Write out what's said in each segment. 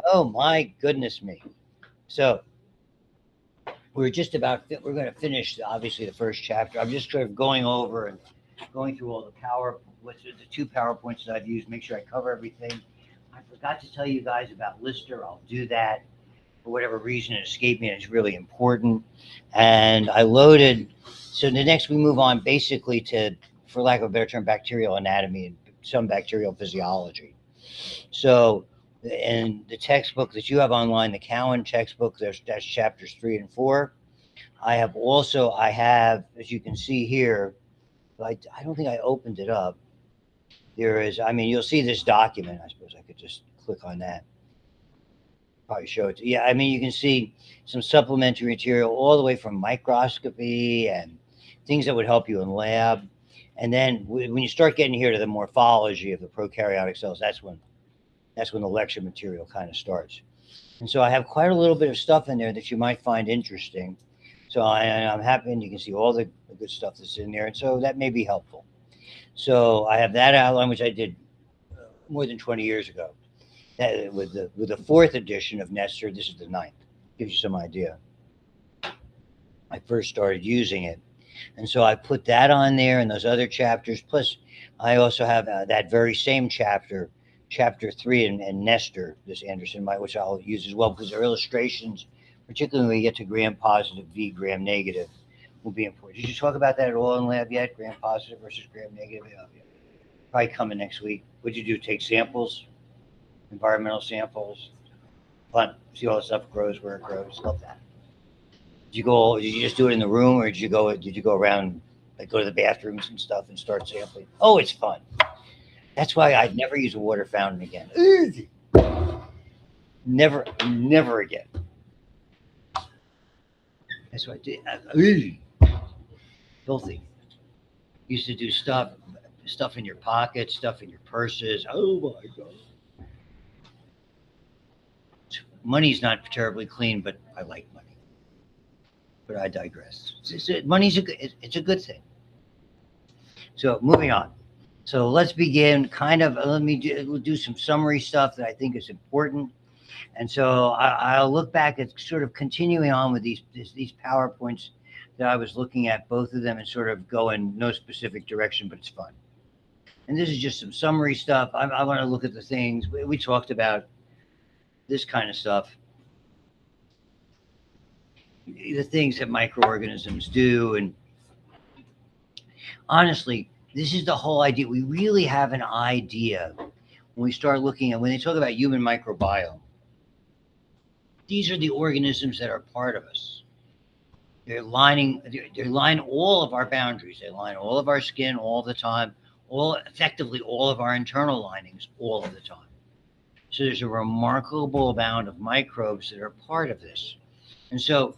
Oh my goodness me. So we're going to finish obviously the first chapter. I'm just sort of going over and going through all the what's the two PowerPoints that I've used, make sure I cover everything. I forgot to tell you guys about Lister. I'll do that. For whatever reason, it escaped me, and it's really important. And I loaded. So the next we move on basically to, for lack of a better term, bacterial anatomy and some bacterial physiology. So in the textbook that you have online, the Cowan textbook, that's chapters 3 and 4. I have, as you can see here, I don't think I opened it up. There is, I mean, you'll see this document. I suppose I could just click on that. Probably show it. Yeah, I mean, you can see some supplementary material all the way from microscopy and things that would help you in lab. And then when you start getting here to the morphology of the prokaryotic cells, that's when the lecture material kind of starts. And so I have quite a little bit of stuff in there that you might find interesting. So I'm happy, and you can see all the good stuff that's in there, and so that may be helpful. So I have that outline, which I did more than 20 years ago. That, with the fourth edition of Nestor, this is the ninth. Gives you some idea. I first started using it, and so I put that on there and those other chapters. Plus, I also have that very same chapter, chapter 3, and Nestor, this Anderson, which I'll use as well because their illustrations, particularly when we get to gram positive v gram negative, will be important. Did you talk about that at all in lab yet? Gram positive versus gram negative? Yeah, yeah. Probably coming next week. What'd you do? Take samples, environmental samples. Fun. See all the stuff grows where it grows. Love that. Did you go? Did you just do it in the room, or did you go? Did you go around, like go to the bathrooms and stuff and start sampling? Oh, it's fun. That's why I'd never use a water fountain again. Never, never again. That's what I did. Filthy. Used to do stuff in your pockets, stuff in your purses. Oh my god. Money's not terribly clean, but I like money. But I digress. Money's it's a good thing. So moving on. So let's begin. Kind of let me do some summary stuff that I think is important. And so I'll look back at sort of continuing on with these PowerPoints that I was looking at, both of them, and sort of go in no specific direction, but it's fun. And this is just some summary stuff. I want to look at the things we talked about, this kind of stuff, the things that microorganisms do. And honestly, this is the whole idea. We really have an idea when we start looking at, when they talk about human microbiome, these are the organisms that are part of us. They line all of our boundaries. They line all of our skin all the time, effectively all of our internal linings all of the time. So there's a remarkable amount of microbes that are part of this. And so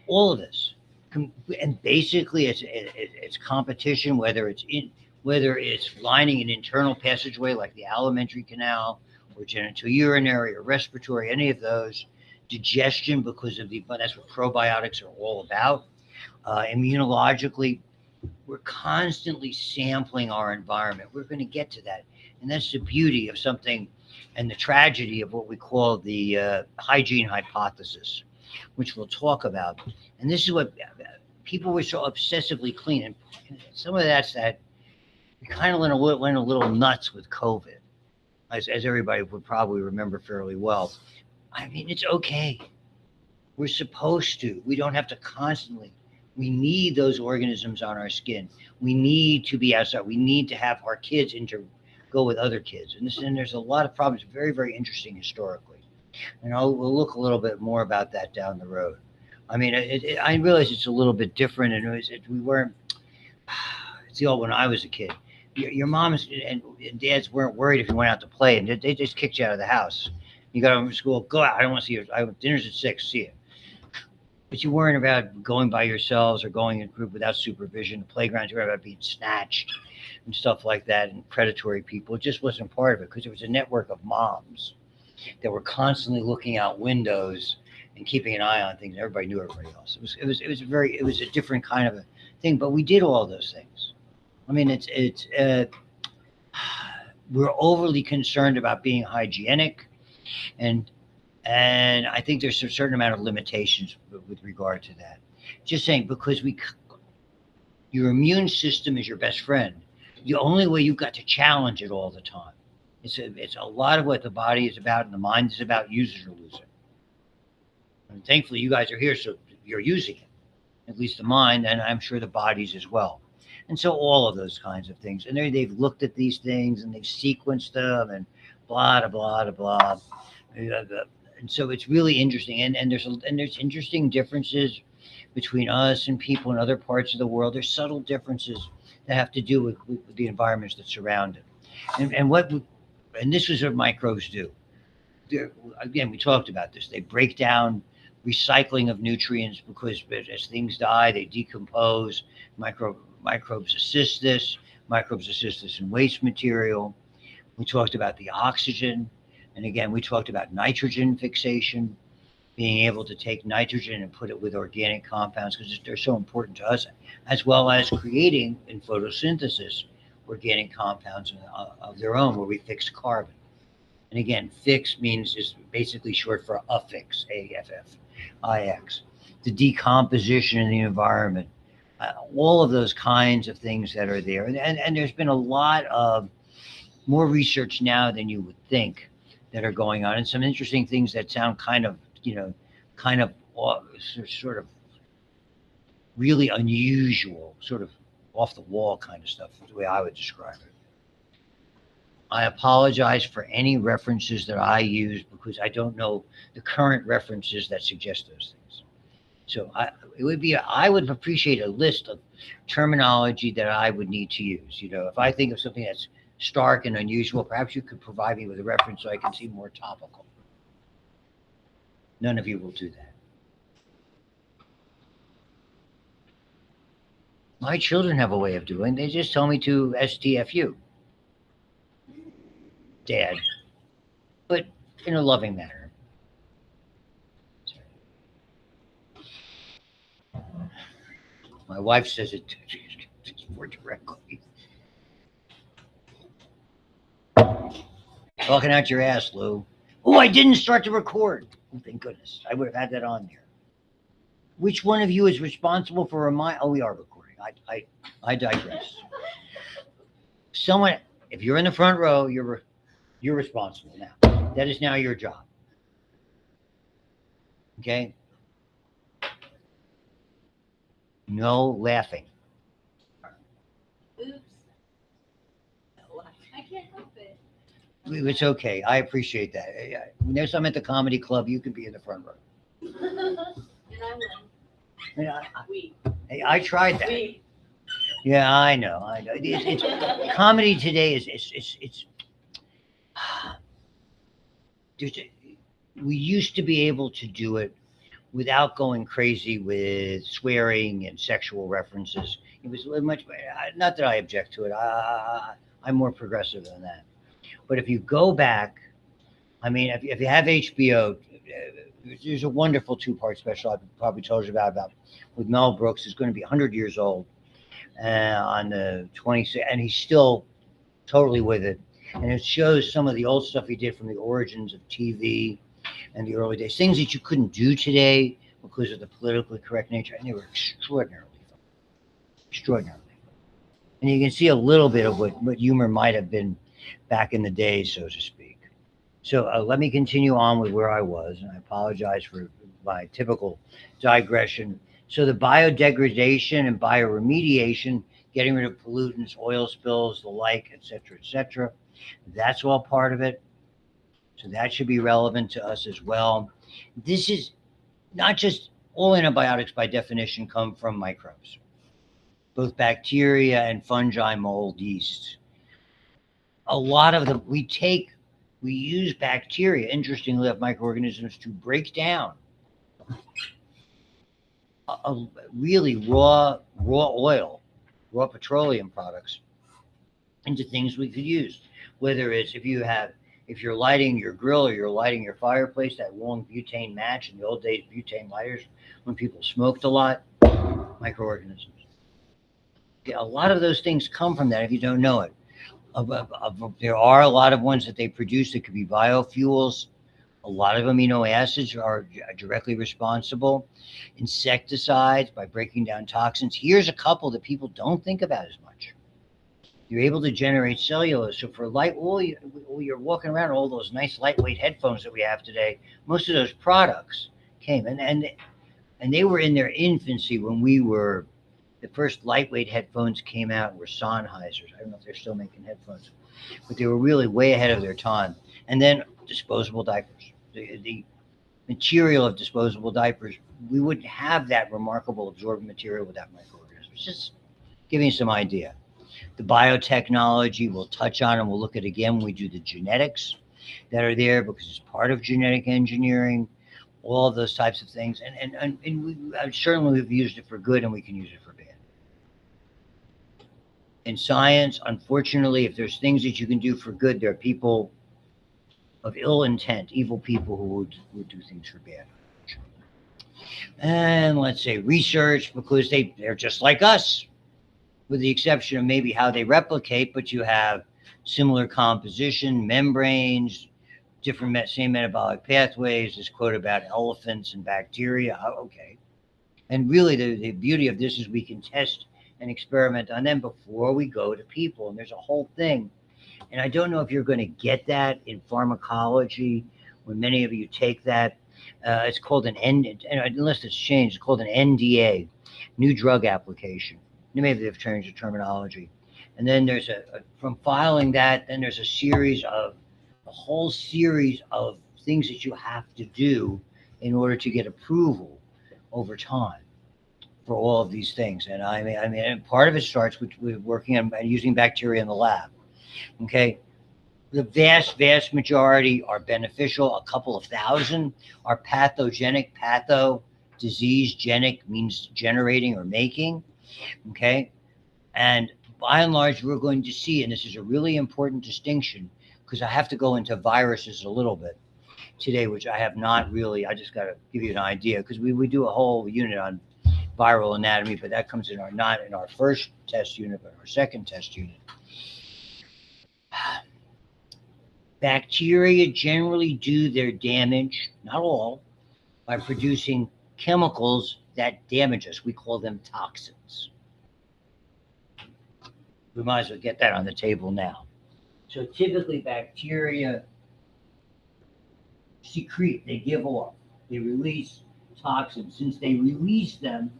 all of this, and basically it's competition, whether it's lining an internal passageway like the alimentary canal, or genitourinary or respiratory, any of those, digestion because of that's what probiotics are all about. Immunologically, we're constantly sampling our environment. We're going to get to that, and that's the beauty of something, and the tragedy of what we call the hygiene hypothesis, which we'll talk about. And this is what people were so obsessively clean, and some of that's that we kind of went a little nuts with COVID, as everybody would probably remember fairly well. I mean, it's okay. We're supposed to. We don't have to constantly. We need those organisms on our skin. We need to be outside. We need to have our kids go with other kids. And there's a lot of problems. Very, very interesting historically. And we'll look a little bit more about that down the road. I mean, I realize it's a little bit different, and we weren't. It's the old when I was a kid. Your moms and dads weren't worried if you went out to play, and they just kicked you out of the house. You got home from school, go out. I don't want to see you. Dinner's at 6. See you. But you weren't about going by yourselves or going in a group without supervision. The playgrounds, you were about being snatched and stuff like that, and predatory people. It just wasn't part of it because it was a network of moms that were constantly looking out windows and keeping an eye on things. Everybody knew everybody else. It was a different kind of a thing. But we did all those things. I mean, we're overly concerned about being hygienic. And I think there's a certain amount of limitations with regard to that. Just saying, because your immune system is your best friend. The only way you've got to challenge it all the time. It's a lot of what the body is about and the mind is about, use it or lose it. And thankfully, you guys are here, so you're using it, at least the mind, and I'm sure the bodies as well. And so all of those kinds of things. And they've looked at these things and they've sequenced them and blah, blah, blah, blah. And so it's really interesting. And there's interesting differences between us and people in other parts of the world. There's subtle differences that have to do with the environments that surround it. And this is what microbes do. Again, we talked about this. They break down recycling of nutrients because as things die, they decompose. Microbes assist this. Microbes assist this in waste material. We talked about the oxygen. And again, we talked about nitrogen fixation, being able to take nitrogen and put it with organic compounds because they're so important to us, as well as creating in photosynthesis organic compounds of their own where we fix carbon. And again, fix means is basically short for affix, AFFIX. The decomposition in the environment, all of those kinds of things that are there. And there's been a lot of more research now than you would think that are going on, and some interesting things that sound kind of sort of really unusual, sort of off the wall kind of stuff, is the way I would describe it. I apologize for any references that I use because I don't know the current references that suggest those things. So I would appreciate a list of terminology that I would need to use. If I think of something that's stark and unusual, perhaps you could provide me with a reference so I can see more topical. None of you will do that. My children have a way of doing. They just tell me to STFU. Dad, but in a loving manner. My wife says it more directly. Talking out your ass, Lou. Oh, I didn't start to record. Oh, thank goodness. I would have had that on there. Which one of you is responsible for Oh, we are recording. I digress. Someone, if you're in the front row, you're responsible now. That is now your job. Okay? No laughing. Oops. I can't help it. It's okay. I appreciate that. Next time at the comedy club, you can be in the front row. And I win. I tried that. Yeah, I know. It's comedy today is we used to be able to do it without going crazy with swearing and sexual references. It was much. Not that I object to it. I'm more progressive than that. But if you go back, I mean, if you have HBO, there's a wonderful two-part special I've probably told you about with Mel Brooks. Is going to be 100 years old on the 26th, and he's still totally with it. And it shows some of the old stuff he did from the origins of TV and the early days, things that you couldn't do today because of the politically correct nature, and they were extraordinarily fun. Extraordinarily fun. And you can see a little bit of what humor might have been back in the day, so to speak. So let me continue on with where I was, and I apologize for my typical digression. So the biodegradation and bioremediation, getting rid of pollutants, oil spills, the like, et cetera, that's all part of it. So that should be relevant to us as well. This is not just all antibiotics by definition come from microbes, both bacteria and fungi, mold, yeast. A lot of them, we use bacteria, interestingly, of microorganisms to break down a really raw oil, raw petroleum products into things we could use. Whether it's if you're lighting your grill or you're lighting your fireplace, that long butane match. In the old days, butane lighters, when people smoked a lot, microorganisms. A lot of those things come from that if you don't know it. There are a lot of ones that they produce that could be biofuels, A lot of amino acids are directly responsible. Insecticides by breaking down toxins. Here's a couple that people don't think about as much. You're able to generate cellulose. So for you're walking around all those nice lightweight headphones that we have today, most of those products came and they were in their infancy when the first lightweight headphones came out were Sennheisers. I don't know if they're still making headphones, but they were really way ahead of their time. And then disposable diapers. The material of disposable diapers, we wouldn't have that remarkable absorbent material without microorganisms. Just giving you some idea. The biotechnology we'll touch on and we'll look at again when we do the genetics that are there because it's part of genetic engineering, all of those types of things. And certainly we've used it for good and we can use it for bad. In science, unfortunately, if there's things that you can do for good, there are people of ill intent, evil people who would do things for bad. And let's say research, because they're just like us, with the exception of maybe how they replicate, but you have similar composition, membranes, different same metabolic pathways. This quote about elephants and bacteria. Okay. And really the beauty of this is we can test and experiment on them before we go to people. And there's a whole thing. And I don't know if you're going to get that in pharmacology when many of you take that. It's called unless it's changed, it's called an NDA, new drug application. Maybe they've changed the terminology. And then there's from filing that, then there's a whole series of things that you have to do in order to get approval over time for all of these things. And I mean, part of it starts with working on using bacteria in the lab. Okay. The vast majority are beneficial. A couple of thousand are pathogenic. Disease-genic means generating or making. Okay. And by and large, we're going to see, and this is a really important distinction because I have to go into viruses a little bit today, which I have not really. I just got to give you an idea because we do a whole unit on viral anatomy, but that comes in not in our first test unit, but our second test unit. Bacteria generally do their damage, not all, by producing chemicals that damage us. We call them toxins. We might as well get that on the table now. So typically bacteria secrete, they give off, they release toxins. Since they release them,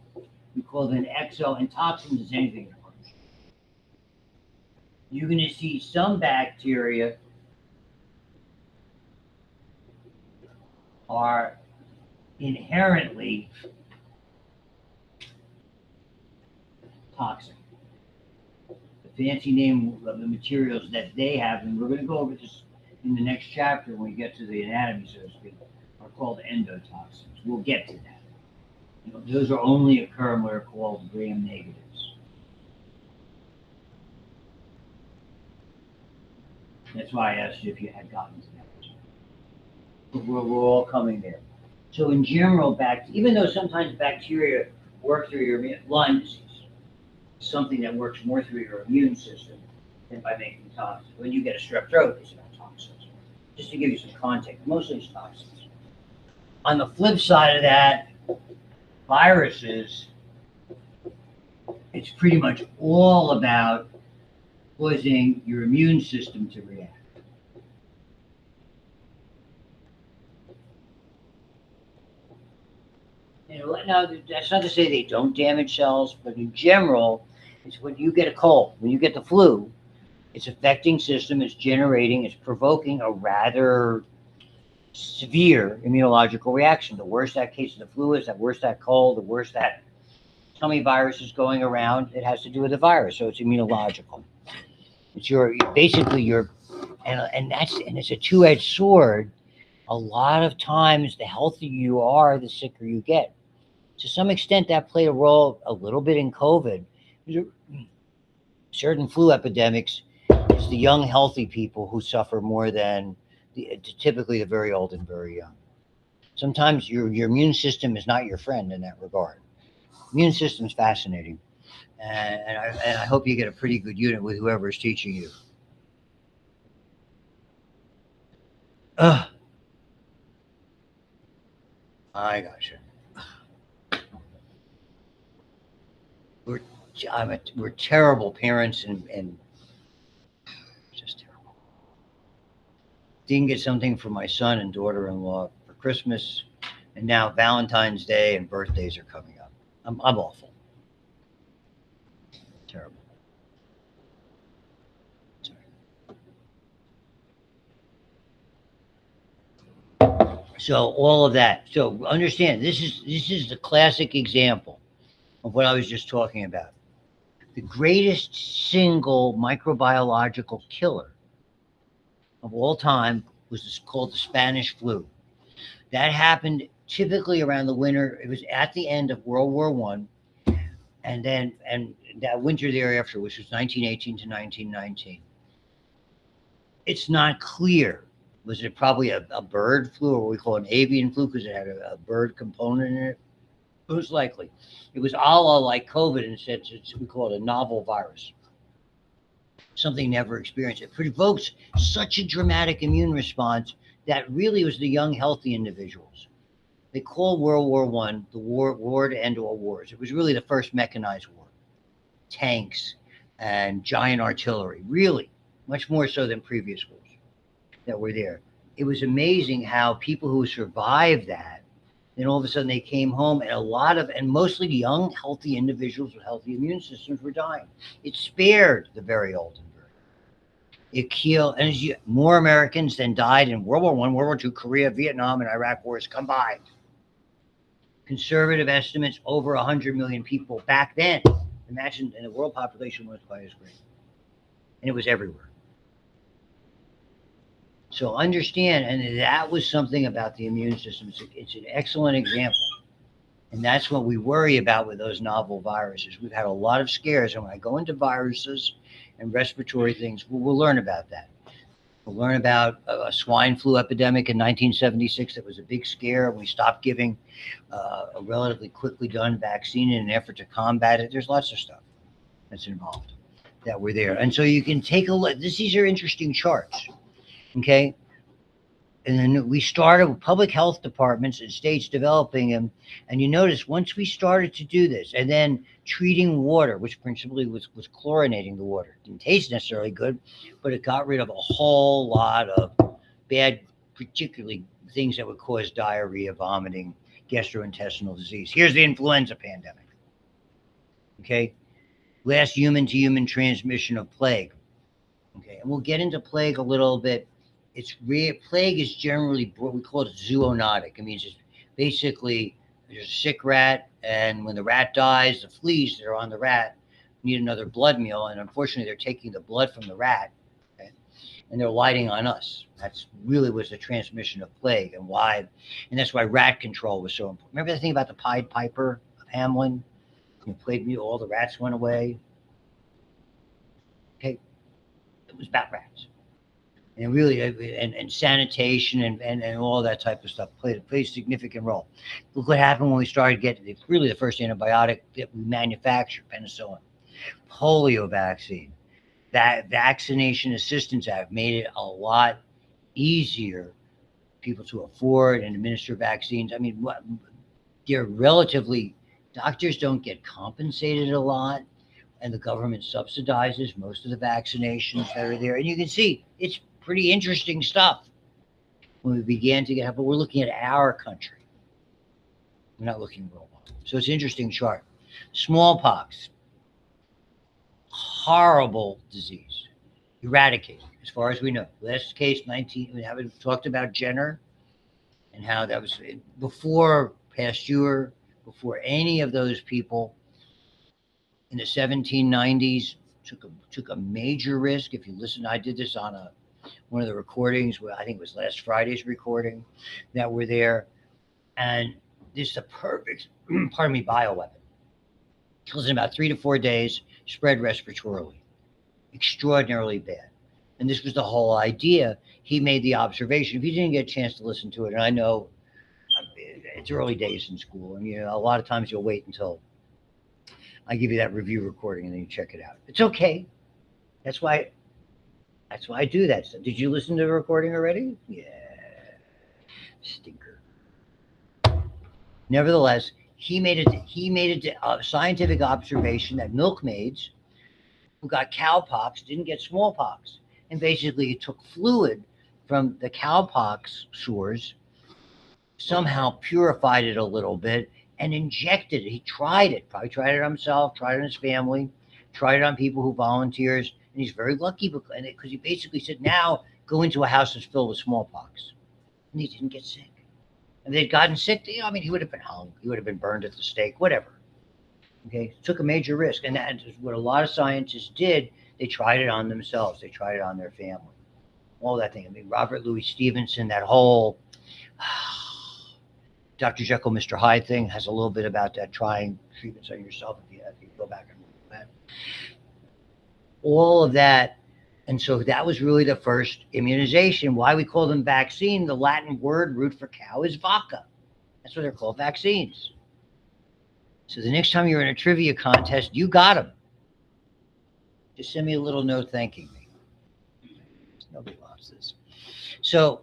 we call them and toxins is anything that hurts. You're going to see some bacteria are inherently toxic. The fancy name of the materials that they have, and we're going to go over this in the next chapter when we get to the anatomy, so to speak, are called endotoxins. We'll get to that. Those are only occur when they're called gram negatives. That's why I asked you if you had gotten to that. But we're all coming there. So in general, even though sometimes bacteria work through your Lyme disease, something that works more through your immune system than by making toxins. When you get a strep throat, it's about toxins. Just to give you some context, mostly it's toxins. On the flip side of that, viruses, it's pretty much all about causing your immune system to react. Now, that's not to say they don't damage cells, but in general, it's when you get a cold, when you get the flu, it's affecting system, it's provoking a rather severe immunological reaction. The worse that case of the flu is, the worse that cold, the worse that tummy virus is going around, it has to do with the virus, so it's immunological. It's and it's a two-edged sword. A lot of times, the healthier you are, the sicker you get. To some extent, that played a role a little bit in COVID. Certain flu epidemics, it's the young, healthy people who suffer more than typically the very old and very young. Sometimes your immune system is not your friend in that regard. Immune system is fascinating. And I hope you get a pretty good unit with whoever is teaching you. I gotcha. We're we're terrible parents and just terrible. Didn't get something for my son and daughter-in-law for Christmas, and now Valentine's Day and birthdays are coming up. I'm awful. Terrible. So all of that. So understand this is the classic example of what I was just talking about. The greatest single microbiological killer of all time was called the Spanish flu. That happened typically around the winter. It was at the end of World War One, and that winter thereafter, which was 1918 to 1919. It's not clear. Was it probably a bird flu, or what we call an avian flu, because it had a bird component in it? Most likely. It was a la like COVID, and we call it a novel virus, something never experienced. It provokes such a dramatic immune response that really was the young, healthy individuals. They call World War One the war to end all wars. It was really the first mechanized war, tanks and giant artillery, really, much more so than previous wars that were there. It was amazing how people who survived that, then all of a sudden they came home, and and mostly young, healthy individuals with healthy immune systems were dying. It spared the very old and very. It killed, and more Americans than died in World War One, World War Two, Korea, Vietnam, and Iraq wars combined. Conservative estimates over 100 million people back then. Imagine, and the world population was quite as great, and it was everywhere. So understand, and that was something about the immune system. It's an excellent example. And that's what we worry about with those novel viruses. We've had a lot of scares, and when I go into viruses and respiratory things, we'll learn about that. We'll learn about a swine flu epidemic in 1976 that was a big scare, and we stopped giving a relatively quickly done vaccine in an effort to combat it. There's lots of stuff that's involved that were there. And so you can take a look. These are interesting charts. Okay. And then we started with public health departments and states developing them. And you notice once we started to do this, and then treating water, which principally was chlorinating the water, didn't taste necessarily good, but it got rid of a whole lot of bad, particularly things that would cause diarrhea, vomiting, gastrointestinal disease. Here's the influenza pandemic. Okay. Last human to human transmission of plague. Okay. And we'll get into plague a little bit. Plague is generally what we call it zoonotic. It means it's basically there's a sick rat, and when the rat dies, the fleas that are on the rat need another blood meal, and unfortunately, they're taking the blood from the rat, okay, and they're lighting on us. That's really was the transmission of plague, and that's why rat control was so important. Remember the thing about the Pied Piper of Hamelin? You played me, all the rats went away. Okay, it was about rats. And really, and sanitation and all that type of stuff played a significant role. Look what happened when we started getting it's really the first antibiotic that we manufactured, penicillin, polio vaccine. That Vaccination Assistance Act made it a lot easier for people to afford and administer vaccines. I mean, they're relatively doctors don't get compensated a lot, and the government subsidizes most of the vaccinations that are there. And you can see it's pretty interesting stuff when we began to get, but we're looking at our country. We're not looking worldwide. So it's an interesting chart. Smallpox, horrible disease, eradicated as far as we know. Last case, 19. We haven't talked about Jenner and how that was before Pasteur, before any of those people in the 1790s took a major risk. If you listen, I did this on one of the recordings. I think it was last Friday's recording that were there, and this is a perfect, bioweapon. Kills in about 3 to 4 days, spread respiratorily, extraordinarily bad. And this was the whole idea. He made the observation. If you didn't get a chance to listen to it, and I know it's early days in school, and a lot of times you'll wait until I give you that review recording and then you check it out. It's okay. That's why I do that stuff. Did you listen to the recording already? Yeah. Stinker. Nevertheless, he made a scientific observation that milkmaids who got cowpox didn't get smallpox. And basically, he took fluid from the cowpox sores, somehow purified it a little bit, and injected it. He tried it, probably tried it on himself, tried it on his family, tried it on people who volunteers. And he's very lucky because he basically said, now go into a house that's filled with smallpox. And he didn't get sick. And they'd gotten sick, I mean, he would have been hung, he would have been burned at the stake, whatever. Okay, took a major risk. And that's what a lot of scientists did. They tried it on themselves, they tried it on their family. All that thing. I mean, Robert Louis Stevenson, that whole Dr. Jekyll, Mr. Hyde thing has a little bit about that, trying treatments on yourself if you go back and look at that. All of that. And so that was really the first immunization. Why we call them vaccine, the Latin word root for cow is vacca. That's what they're called, vaccines. So the next time you're in a trivia contest, you got them. Just send me a little note thanking me. Nobody wants this. So,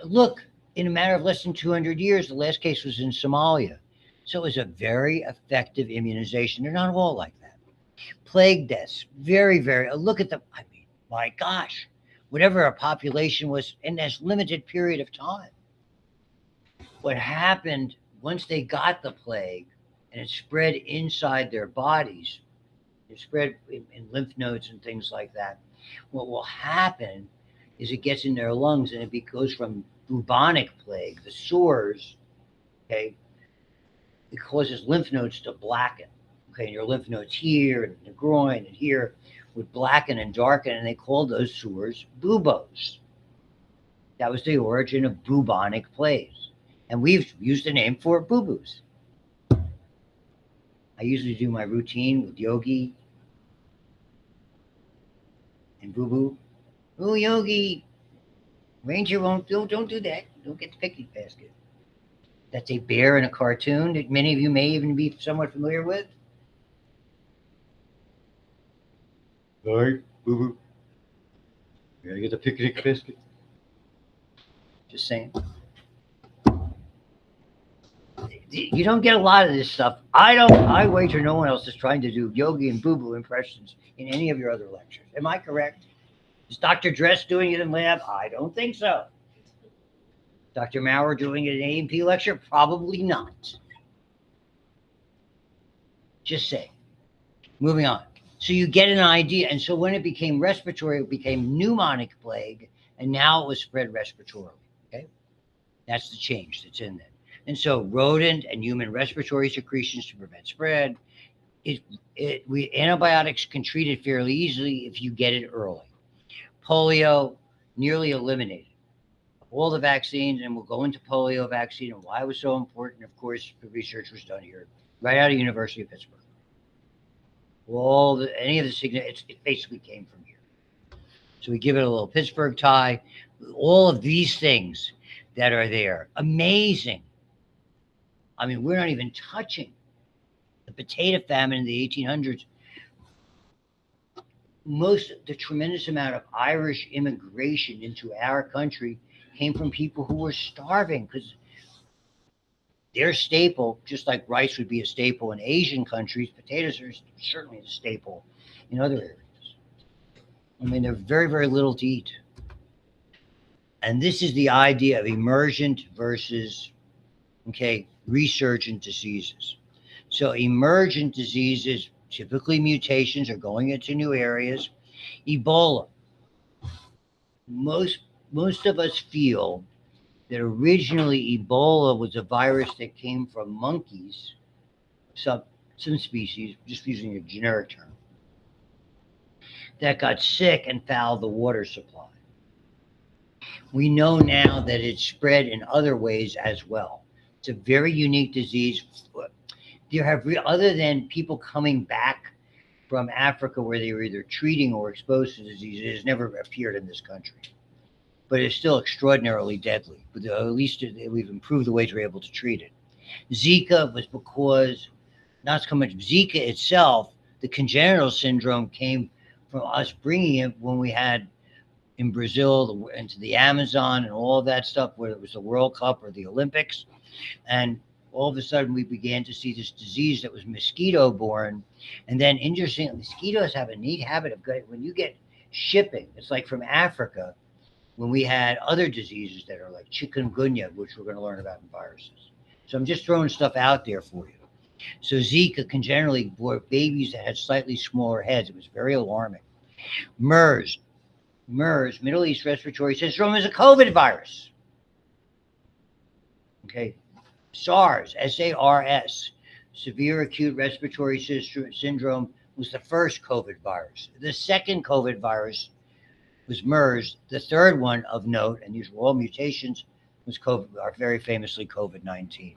look, in a matter of less than 200 years, the last case was in Somalia. So it was a very effective immunization. They're not all like that. Plague deaths, very, very, look at them. I mean, my gosh, whatever our population was in this limited period of time. What happened once they got the plague and it spread inside their bodies, it spread in lymph nodes and things like that. What will happen is it gets in their lungs and it goes from bubonic plague, the sores, okay, it causes lymph nodes to blacken. Okay, and your lymph nodes here and the groin and here would blacken and darken, and they called those sores buboes. That was the origin of bubonic plagues. And we've used the name for boo-boos. I usually do my routine with Yogi and boo-boo. Oh, Yogi, Ranger won't, don't do that. Don't get the picnic basket. That's a bear in a cartoon that many of you may even be somewhat familiar with. All right, boo-boo. You gotta get the picnic basket. Just saying. You don't get a lot of this stuff. I wager no one else is trying to do Yogi and boo-boo impressions in any of your other lectures. Am I correct? Is Dr. Dress doing it in lab? I don't think so. Dr. Maurer doing it in an A&P lecture? Probably not. Just say. Moving on. So you get an idea. And so when it became respiratory, it became pneumonic plague, and now it was spread respiratorily. Okay? That's the change that's in there. And so rodent and human respiratory secretions to prevent spread. Antibiotics can treat it fairly easily if you get it early. Polio, nearly eliminated. All the vaccines, and we'll go into polio vaccine and why it was so important. Of course, the research was done here, right out of University of Pittsburgh. It basically came from here. So we give it a little Pittsburgh tie. All of these things that are there, amazing. I mean, we're not even touching the potato famine in the 1800s. The tremendous amount of Irish immigration into our country came from people who were starving because their staple, just like rice would be a staple in Asian countries, potatoes are certainly a staple in other areas. I mean, they're very, very little to eat. And this is the idea of emergent versus, resurgent diseases. So emergent diseases, typically mutations, are going into new areas. Ebola. Most of us feel that originally Ebola was a virus that came from monkeys, some species, just using a generic term, that got sick and fouled the water supply. We know now that it's spread in other ways as well. It's a very unique disease. Other than people coming back from Africa where they were either treating or exposed to the disease, it has never appeared in this country. But it's still extraordinarily deadly. But at least we've improved the ways we're able to treat it. Zika was because, not so much Zika itself, the congenital syndrome came from us bringing it when we had in Brazil into the Amazon and all of that stuff, whether it was the World Cup or the Olympics. And all of a sudden we began to see this disease that was mosquito borne. And then interestingly, mosquitoes have a neat habit of when you get shipping, it's like from Africa, when we had other diseases that are like chikungunya, which we're going to learn about in viruses. So I'm just throwing stuff out there for you. So Zika can generally bore babies that had slightly smaller heads. It was very alarming. MERS, Middle East Respiratory Syndrome, is a COVID virus. Okay. SARS, SARS, Severe Acute Respiratory Syndrome, was the first COVID virus. The second COVID virus was MERS. The third one of note, and these were all mutations, was very famously COVID-19.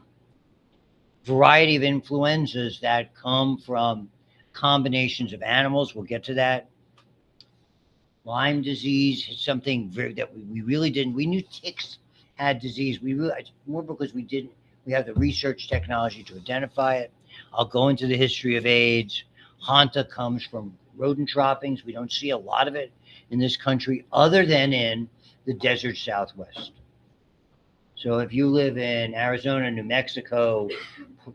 Variety of influenzas that come from combinations of animals. We'll get to that. Lyme disease is something that we really didn't. We knew ticks had disease. We realized more because we have the research technology to identify it. I'll go into the history of AIDS. Hanta comes from rodent droppings. We don't see a lot of it in this country other than in the desert Southwest. So if you live in Arizona, New Mexico,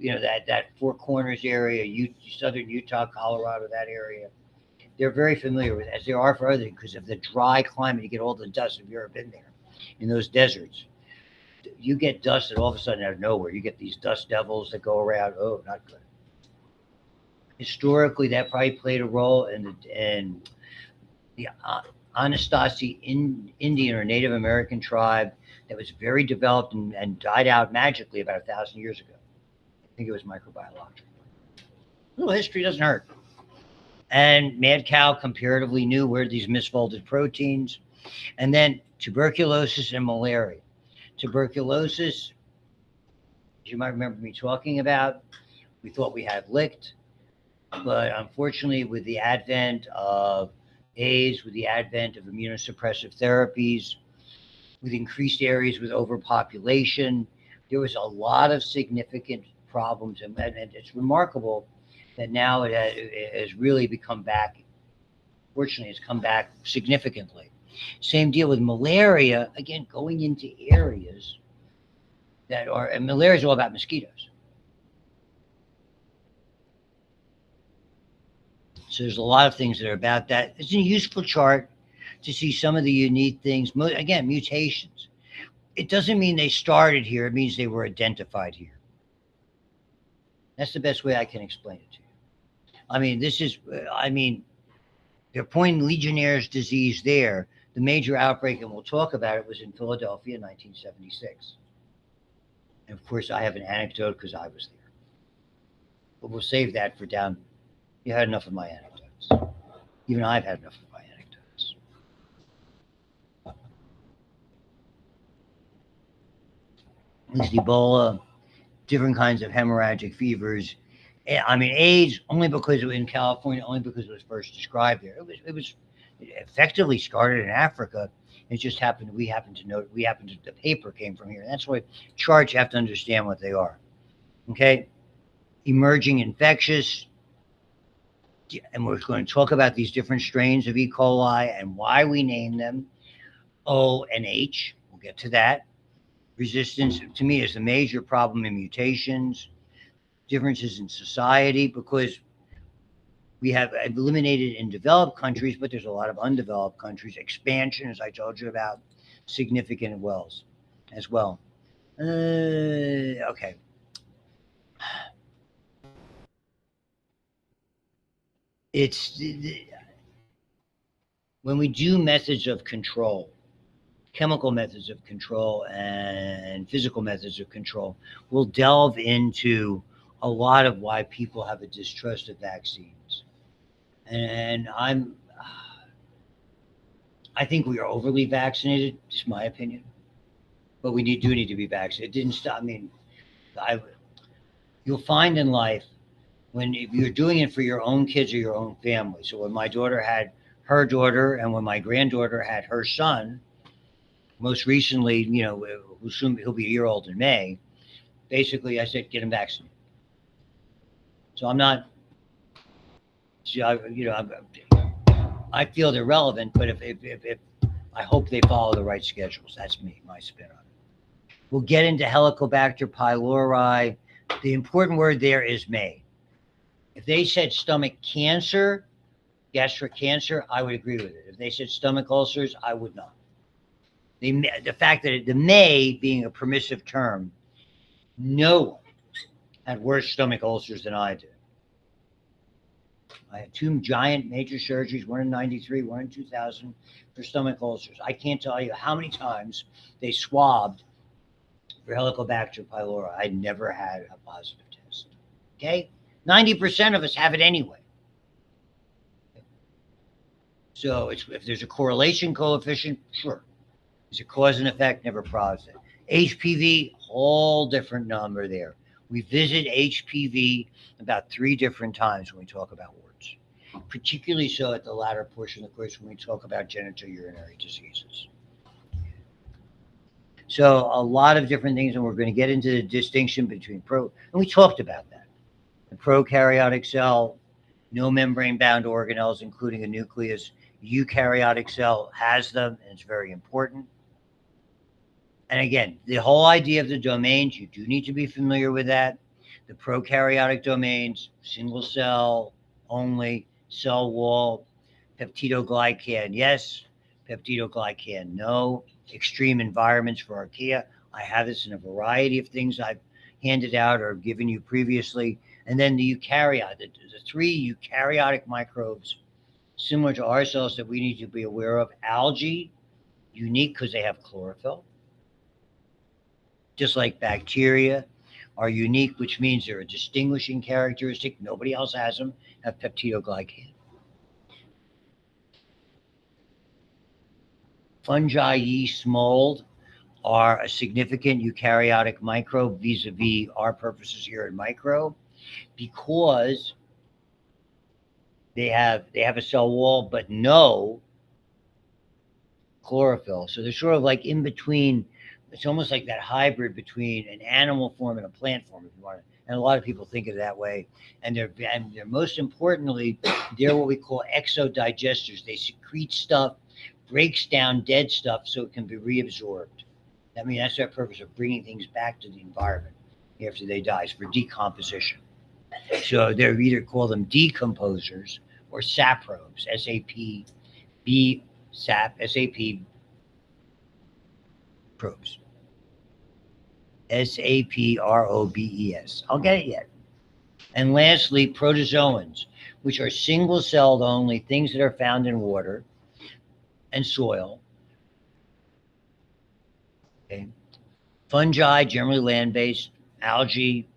that Four Corners area, southern Utah, Colorado, that area, they're very familiar with it, as they are for other things, because of the dry climate. You get all the dust. If you've ever been there in those deserts, you get dust that all of a sudden out of nowhere, you get these dust devils that go around. Oh, not good. Historically, that probably played a role in the Anasazi Indian or Native American tribe that was very developed and died out magically about 1,000 years ago. I think it was microbiology. A little history doesn't hurt. And mad cow comparatively new where these misfolded proteins. And then tuberculosis and malaria. Tuberculosis, as you might remember me talking about, we thought we had licked, but unfortunately with the advent of AIDS, with the advent of immunosuppressive therapies, with increased areas with overpopulation, there was a lot of significant problems. And it's remarkable that now it has really become back. Fortunately, it's come back significantly. Same deal with malaria, again, going into areas that are, and malaria is all about mosquitoes. So there's a lot of things that are about that. It's a useful chart to see some of the unique things. Again, mutations. It doesn't mean they started here. It means they were identified here. That's the best way I can explain it to you. They're pointing Legionnaire's disease there. The major outbreak, and we'll talk about it, was in Philadelphia in 1976. And of course, I have an anecdote because I was there. But we'll save that for down. You had enough of my anecdotes. Even I've had enough of my anecdotes. At least Ebola, different kinds of hemorrhagic fevers. AIDS only because it was in California, only because it was first described there. It was effectively started in Africa. It just happened. The paper came from here. And that's why charts, you have to understand what they are. Okay, emerging infectious. And we're going to talk about these different strains of E. coli and why we name them. O and H. We'll get to that. Resistance, to me, is the major problem in mutations. Differences in society, because we have eliminated in developed countries, but there's a lot of undeveloped countries. Expansion, as I told you about, significant as well. Okay. It's when we do methods of control, chemical methods of control and physical methods of control, we'll delve into a lot of why people have a distrust of vaccines. And I think we are overly vaccinated, just my opinion. But we do need to be vaccinated. It didn't stop. You'll find in life, if you're doing it for your own kids or your own family. So when my daughter had her daughter, and when my granddaughter had her son, most recently, he'll be a year old in May. Basically, I said, get him vaccinated. So I'm not, I feel they're relevant, but if I hope they follow the right schedules. That's me, my spin on it. We'll get into Helicobacter pylori. The important word there is may. If they said stomach cancer, gastric cancer, I would agree with it. If they said stomach ulcers, I would not. The fact that the may being a permissive term, no one had worse stomach ulcers than I did. I had two giant major surgeries, one in 93, one in 2000, for stomach ulcers. I can't tell you how many times they swabbed for Helicobacter pylori. I never had a positive test. Okay? 90% of us have it anyway. So if there's a correlation coefficient, sure. It's a cause and effect, never processed it. HPV, whole different number there. We visit HPV about 3 different times when we talk about warts, particularly so at the latter portion of the course when we talk about genitourinary diseases. So a lot of different things, and we're going to get into the distinction between and we talked about that. The prokaryotic cell, no membrane-bound organelles, including a nucleus. Eukaryotic cell has them, and it's very important. And again, the whole idea of the domains, you do need to be familiar with that. The prokaryotic domains, single cell only, cell wall, peptidoglycan, yes, peptidoglycan, no. Extreme environments for archaea. I have this in a variety of things I've handed out or given you previously. And then the eukaryote, the 3 eukaryotic microbes, similar to our cells that we need to be aware of. Algae, unique because they have chlorophyll. Just like bacteria are unique, which means they're a distinguishing characteristic. Nobody else has them, have peptidoglycan. Fungi, yeast, mold are a significant eukaryotic microbe vis-a-vis our purposes here in micro, because they have a cell wall but no chlorophyll. So they're sort of like in between. It's almost like that hybrid between an animal form and a plant form, if you want to. And a lot of people think of it that way. And they're most importantly, they're what we call exodigesters. They secrete stuff, breaks down dead stuff so it can be reabsorbed. I mean, that's their purpose of bringing things back to the environment after they die. It's for decomposition. So they're either call them decomposers or saprobes, S-A-P-B, sap, S-A-P probes. S-A-P-R-O-B-E-S. I'll get it yet. And lastly, protozoans, which are single-celled only, things that are found in water and soil. Okay. Fungi, generally land-based. Algae,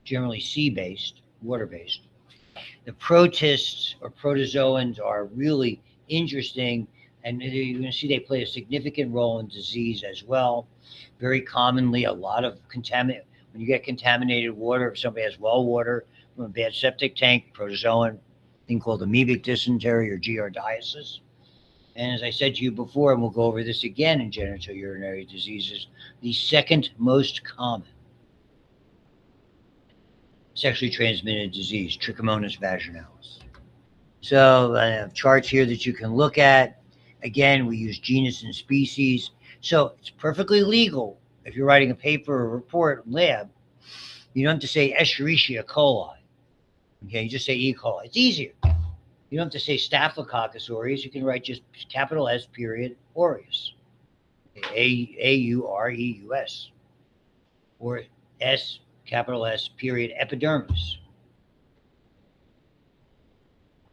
generally sea-based, water-based. The protists or protozoans are really interesting, and you're going to see they play a significant role in disease as well. Very commonly, a lot of when you get contaminated water, if somebody has well water from a bad septic tank, protozoan, thing called amoebic dysentery or giardiasis. And as I said to you before, and we'll go over this again in genitourinary diseases, the second most common sexually transmitted disease, Trichomonas vaginalis. So I have charts here that you can look at. Again, we use genus and species. So it's perfectly legal if you're writing a paper or report in lab. You don't have to say Escherichia coli. Okay, you just say E. coli. It's easier. You don't have to say Staphylococcus aureus. You can write just capital S period aureus. A-U-R-E-U-S. Or S, capital S period epidermis.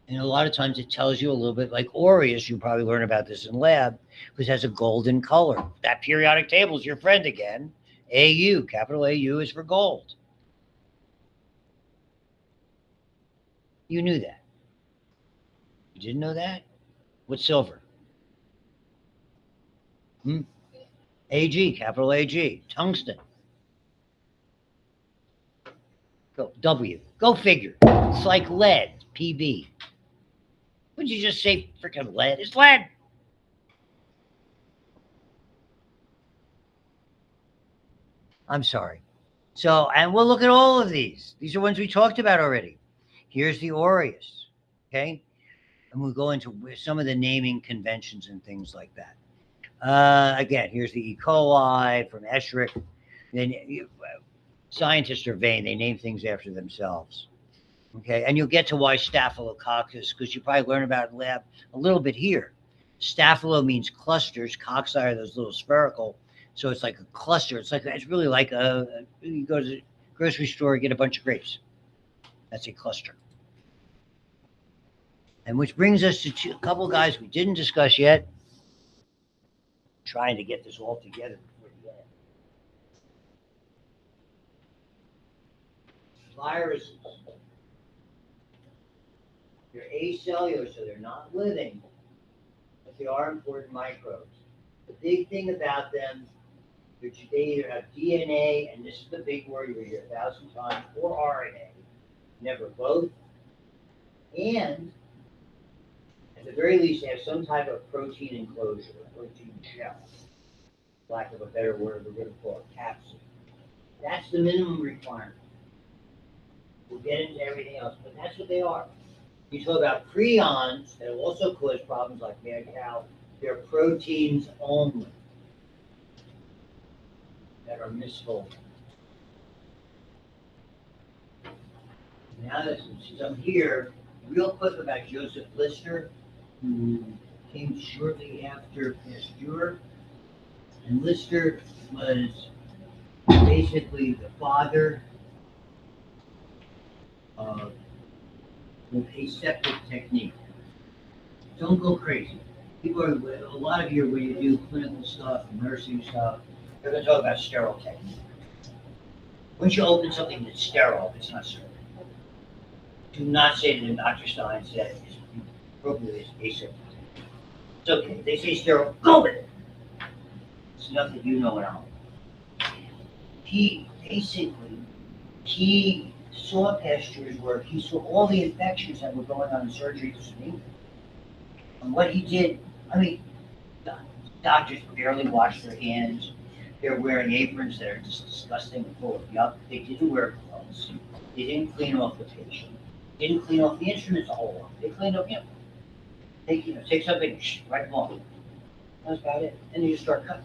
And a lot of times it tells you a little bit like aureus. You probably learn about this in lab because it has a golden color. That periodic table is your friend again. AU, capital AU is for gold. You knew that. You didn't know that? What's silver? AG, capital AG. Tungsten. Go W. Go figure. It's like lead, PB. Would you just say freaking lead? It's lead. I'm sorry. So, and we'll look at all of these. These are ones we talked about already. Here's the aureus. Okay. And we'll go into some of the naming conventions and things like that. Again, here's the E. coli from Escherichia. Then scientists are vain. They name things after themselves. Okay, and you'll get to why Staphylococcus, because you probably learn about it in lab a little bit here. Staphylo means clusters. Cocci are those little spherical. So it's like a cluster. It's really like you go to the grocery store, get a bunch of grapes. That's a cluster. And which brings us to a couple guys we didn't discuss yet. Trying to get this all together before the end. Viruses. They're acellular, so they're not living, but they are important microbes. The big thing about them, they either have DNA, and this is the big word you'll hear 1,000 times, or RNA. Never both. And at the very least, they have some type of protein enclosure, protein shell. Lack of a better word, we're going to call it capsid. That's the minimum requirement. We'll get into everything else, but that's what they are. You talk about prions that will also cause problems like mad cow. They're proteins only that are misfolded. Now that since I'm here, real quick about Joseph Lister, who came shortly after Pasteur. And Lister was basically the father of the aseptic technique. Don't go crazy. People are, a lot of you, when you do clinical stuff, nursing stuff, they're going to talk about sterile technique. Once you open something that's sterile, it's not sterile. Do not say that Dr. Stein said it's appropriately aseptic. It's okay. They say sterile, go with it. It's enough that you know it all. He saw Pasteur's work. He saw all the infections that were going on in surgery. And what he did, I mean, doctors barely wash their hands. They're wearing aprons that are just disgusting and full of yuck. They didn't wear gloves. They didn't clean off the patient. They didn't clean off the instruments a whole lot. They cleaned up, take something, right along. That's about it. And then you start cutting.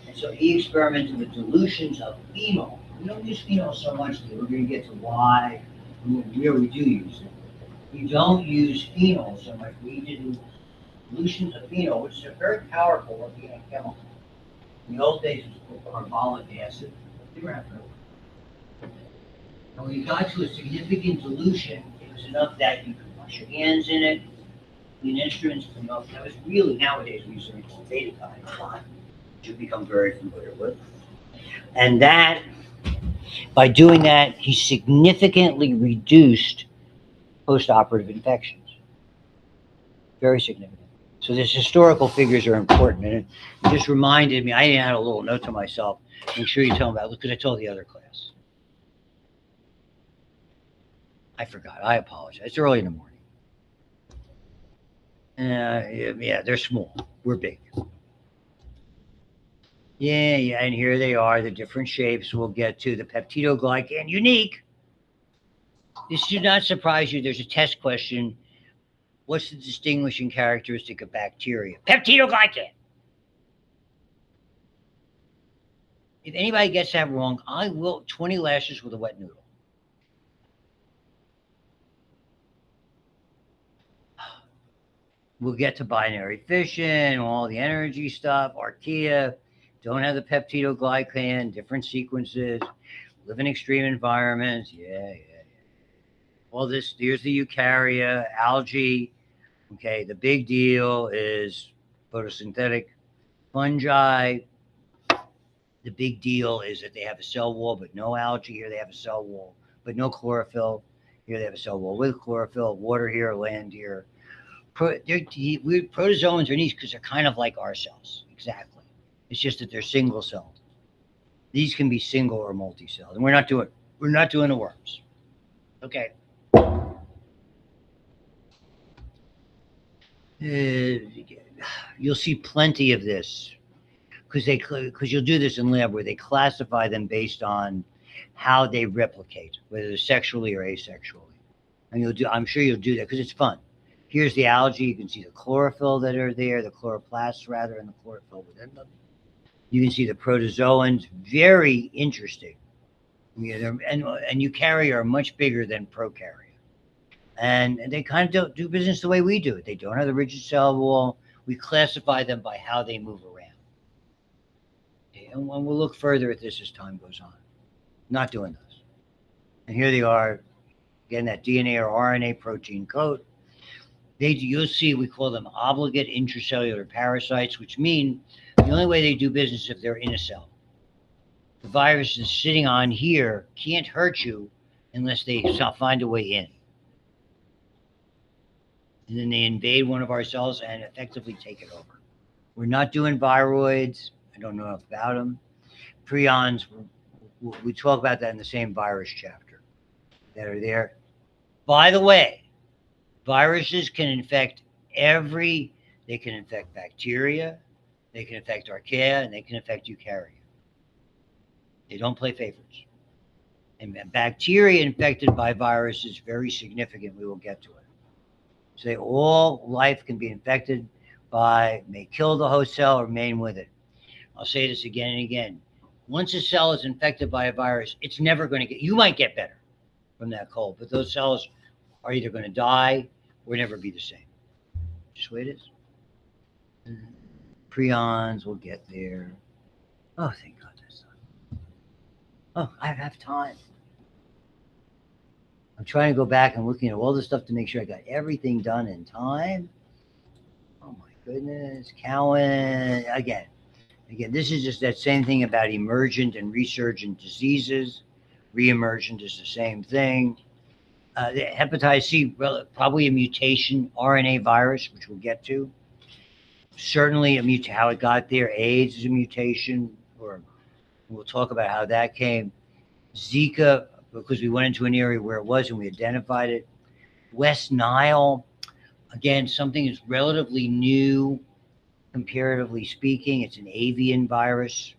And so he experimented with dilutions of phenol. We don't use phenol so much that we're going to get to why we do use it. We don't use phenol so much. We do dilutions of phenol, which is a very powerful organic chemical. In the old days, it was called carbolic acid. And when you got to a significant dilution, it was enough that you could wash your hands in it, clean instruments, clean off. That was really, nowadays, we use something called beta-tine a lot, which you've become very familiar with. And that, by doing that, he significantly reduced post-operative infections. Very significant. So these historical figures are important. And it just reminded me, I had a little note to myself. Make sure you tell them about it, because I told the other class. I forgot. I apologize. It's early in the morning. Yeah, they're small. We're big. Yeah, and here they are, the different shapes. We'll get to the peptidoglycan unique. This should not surprise you. There's a test question. What's the distinguishing characteristic of bacteria? Peptidoglycan. If anybody gets that wrong, I will 20 lashes with a wet noodle. We'll get to binary fission, all the energy stuff, archaea, don't have the peptidoglycan, different sequences, live in extreme environments. Yeah. All this, here's the eukarya, algae. Okay, the big deal is photosynthetic fungi. The big deal is that they have a cell wall, but no algae. Here they have a cell wall, but no chlorophyll. Here they have a cell wall with chlorophyll, water here, land here. Protozoans are niche because they're kind of like our cells. Exactly. It's just that they're single celled. These can be single or multi-celled. And we're not doing the worms. Okay. You'll see plenty of this because you'll do this in lab where they classify them based on how they replicate, whether sexually or asexually. And I'm sure you'll do that because it's fun. Here's the algae. You can see the chlorophyll that are there, the chloroplasts rather, and the chlorophyll within them. You can see the protozoans. Very interesting. And eukarya are much bigger than prokarya. And they kind of don't do business the way we do it. They don't have the rigid cell wall. We classify them by how they move around. Okay, and we'll look further at this as time goes on. Not doing this. And here they are, again, that DNA or RNA protein coat. You'll see we call them obligate intracellular parasites, which mean the only way they do business is if they're in a cell. The virus is sitting on here, can't hurt you unless they find a way in. And then they invade one of our cells and effectively take it over. We're not doing viroids. I don't know enough about them. Prions, we talk about that in the same virus chapter that are there. By the way, viruses can infect they can infect bacteria, they can infect archaea, and they can infect eukarya. They don't play favorites. And bacteria infected by virus is very significant. We will get to it. So all life can be infected may kill the host cell or remain with it. I'll say this again and again. Once a cell is infected by a virus, it's never going to you might get better from that cold, but those cells are either going to die or never be the same. Just the way it is. Prions will get there. Oh, thank goodness. Oh, I have time. I'm trying to go back and looking at all the stuff to make sure I got everything done in time. Oh my goodness. Cowan, again, this is just that same thing about emergent and resurgent diseases. Reemergent is the same thing. The hepatitis C, probably a mutation, RNA virus, which we'll get to. Certainly how it got there. AIDS is a mutation, or we'll talk about how that came. Zika, because we went into an area where it was and we identified it. West Nile, again, something that's relatively new, comparatively speaking. It's an avian virus.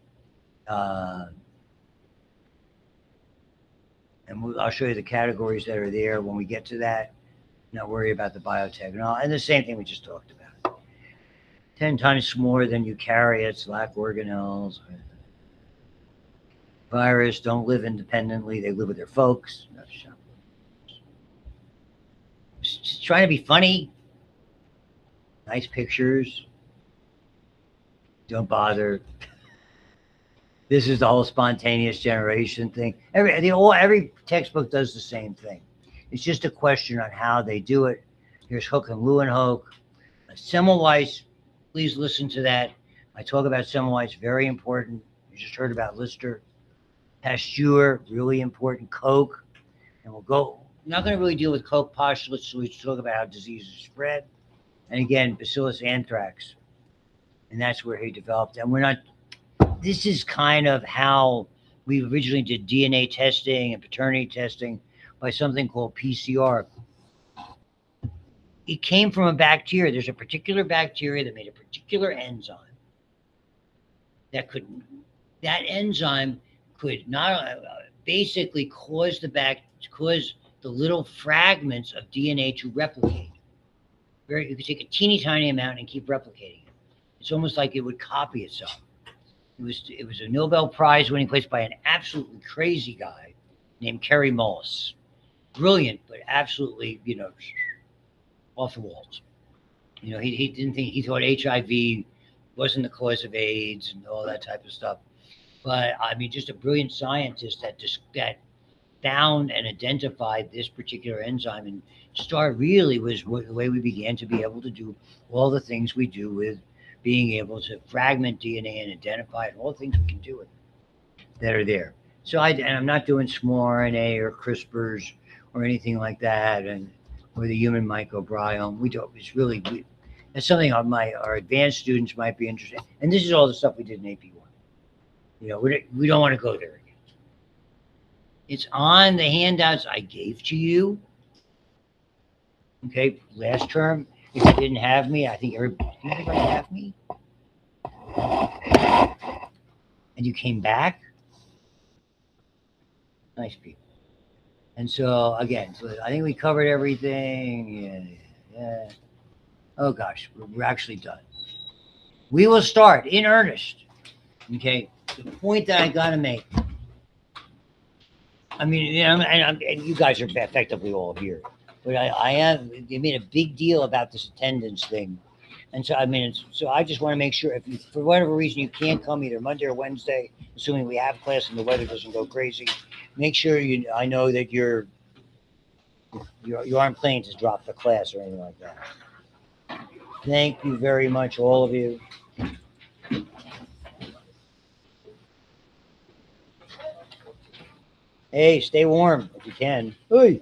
And I'll show you the categories that are there when we get to that. Not worry about the biotechnology. And the same thing we just talked about. 10 times more than eukaryotes, lack organelles. Virus don't live independently. They live with their folks. Just trying to be funny. Nice pictures. Don't bother. This is the whole spontaneous generation thing. Every textbook does the same thing. It's just a question on how they do it. Here's Hook and Leeuwenhoek. Semmelweis, please listen to that. I talk about Semmelweis, very important. You just heard about Lister. Pasteur, really important. Koch. And we're not going to really deal with Koch postulates, so we talk about how diseases spread. And again, Bacillus anthrax. And that's where he developed. And this is kind of how we originally did DNA testing and paternity testing by something called PCR. It came from a bacteria. There's a particular bacteria that made a particular enzyme that enzyme could not basically cause the little fragments of DNA to replicate. You could take a teeny tiny amount and keep replicating it. It's almost like it would copy itself. It was a Nobel Prize winning place by an absolutely crazy guy named Kerry Mullis. Brilliant, but absolutely, off the walls. He thought HIV wasn't the cause of AIDS and all that type of stuff. But I mean, just a brilliant scientist that found and identified this particular enzyme, and STAR really was the way we began to be able to do all the things we do with being able to fragment DNA and identify it, all the things we can do with it that are there. So I'm not doing small RNA or CRISPRs or anything like that, or the human microbiome. That's something our advanced students might be interested in. And this is all the stuff we did in AP1. We don't want to go there again. It's on the handouts I gave to you. Okay, last term. If you didn't have me, I think everybody have me. And you came back. Nice people. And so again, I think we covered everything. Yeah. Oh gosh, we're actually done. We will start in earnest. Okay. The point that I gotta make. I mean, and you guys are effectively all here, but they made a big deal about this attendance thing. And so, I mean, so I just want to make sure if you, for whatever reason, you can't come either Monday or Wednesday, assuming we have class and the weather doesn't go crazy, make sure I know that you aren't planning to drop the class or anything like that. Thank you very much, all of you. Hey, stay warm if you can. Hey.